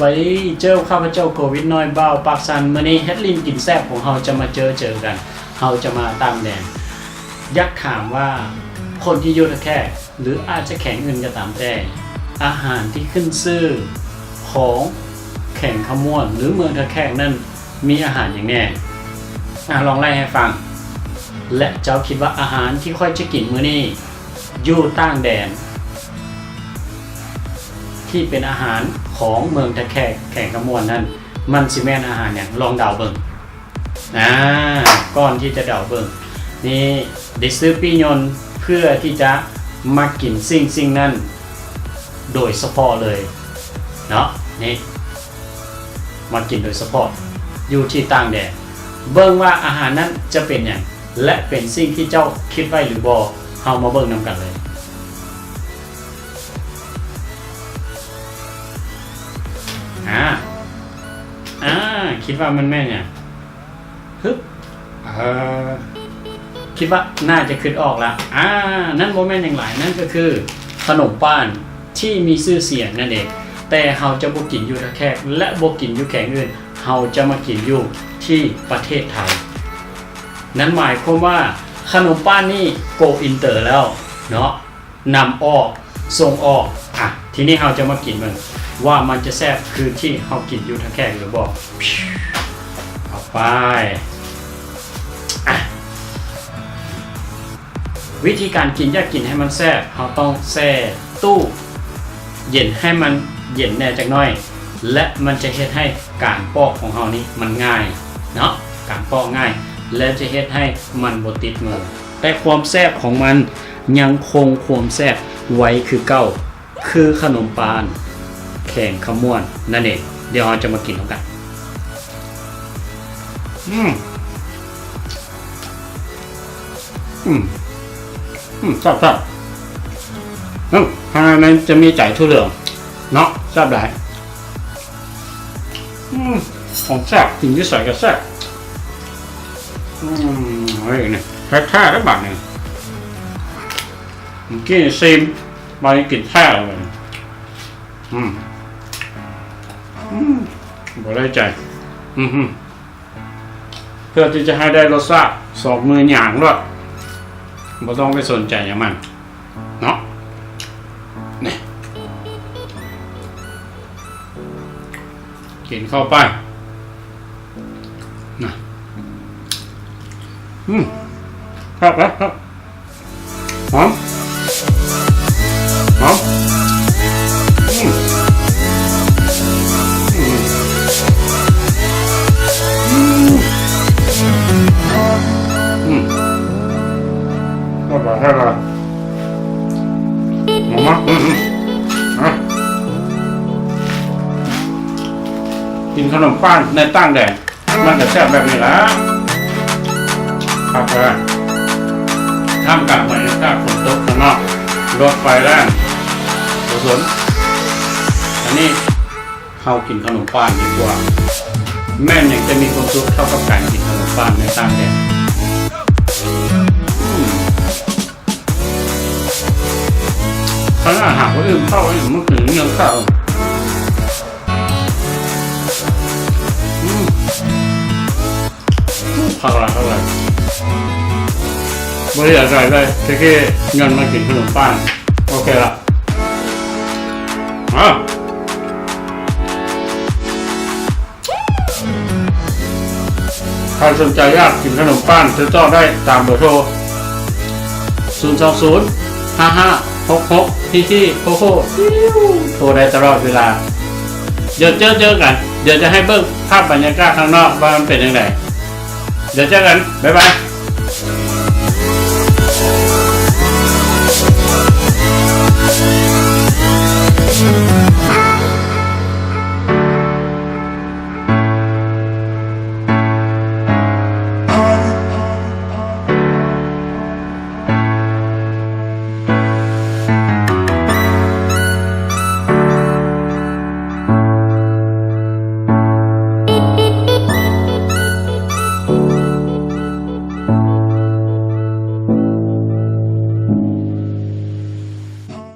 สบายดีเจ้าข้าพเจ้าโควิดน้อยเบาปากสันมื้อนี้เฮ็ดลินกินแซ่บของเราจะมาเจอกันเราจะมาตามแดนยักถามว่าคนที่อยู่ตะแคกหรืออาจจะแข่งอื่นก็ตามแต่อาหารที่ขึ้นชื่อของแข่งขมวนหรือเมืองตะแคกนั้นมีอาหารอย่างแน่ลองไล่ให้ฟังและเจ้าคิดว่าอาหารที่ค่อยจะกินมื้อนี้อยู่ต่างแดนที่เป็นอาหารของเมืองตะแคกแข่งขมวนนั้นมันสิแม่นอาหารอย่างลองเดาเบิ่งก่อนที่จะเดาเบิ่งนี่ได้ซื้อปียนต์เพื่อที่จะมากินสิ่งนั้นโดยเฉพาะเลยเนาะนี่มากินโดยเฉพาะอยู่ที่ต่างแดนเบิ่งว่าอาหารนั้นจะเป็นอย่างและเป็นสิ่งที่เจ้าคิดไว้หรือบ่เฮามาเบิ่งนำกันเลยคิดว่ามันแม่นเนี่ยฮึบคิดว่าน่าจะคิดออกละนั่นโมเมนต์อย่างไรนั่นก็คือขนมป้านที่มีชื่อเสียงนั่นเองแต่เฮาจะบ่กินอยู่ตะแคกและบ่กินอยู่แข่งอื่นเฮาจะมากินอยู่ที่ประเทศไทยนั้นหมายความว่าขนมป้านนี่โกอินเตอร์แล้วเนาะนำออกส่งออกทีนี้เฮาจะมากินมันว่ามันจะแซ่บคือที่เฮากินอยู่ตะแคกหรือบ่เอาไปวิธีการกินอยากกินให้มันแซ่บเราต้องแช่ตู้เย็นให้มันเย็นแน่จักหน่อยและมันจะเฮ็ดให้การปอกของเรานี่มันง่ายเนาะการปอกง่ายและจะเฮ็ดให้มันบ่ติดมือแต่ความแซ่บของมันยังคงความแซ่บไว้คือเก่าคือขนมปานแข่งขมวนนั่นเองเดี๋ยวเราจะมากินกันชอบทางนั้นจะมีใจทั่วเหลืองเนาะชอบได้ของแซ่บกินที่ใส่กับแซ่บอะไรเนี่ยแท้ๆได้บ้างเนี่ยกินซีมมากินแท้เลยบ่ได้ใจเพื่อที่จะให้ได้รสชาติสองมือหยางด้วยบ่ต้องไปสนใจอย่างมันเนาะนี่กินเข้าไปนะครับหอมให้ละมากินขนมป้านในต่างแดนมันจะแซ่บแบบนี้แหละครับเลยท่ามกลางบรรยากาศฝนตกข้างนอกรถไฟแรงสวนอันนี้เข้ากินขนมป้านดีกว่าแม่ยังจะมีความสุขเท่ากับการกินขนมป้านในต่างแดนถ้าหากว่าอื่นเข้ามันถึงยังเข้าพักอะไรไม่ได้อะไรเลยแค่เงินมากินขนมปังโอเคละใครสนใจอยากกินขนมปังจะจ้อได้ตามเบอร์โทร0205566ที่โคโทรได้ตลอดเวลาเดี๋ยวเจอกันเดี๋ยวจะให้เบิ่งภาพบรรยากาศข้างนอกว่ามันเป็นยังไงเดี๋ยวเจอกันบ๊ายบาย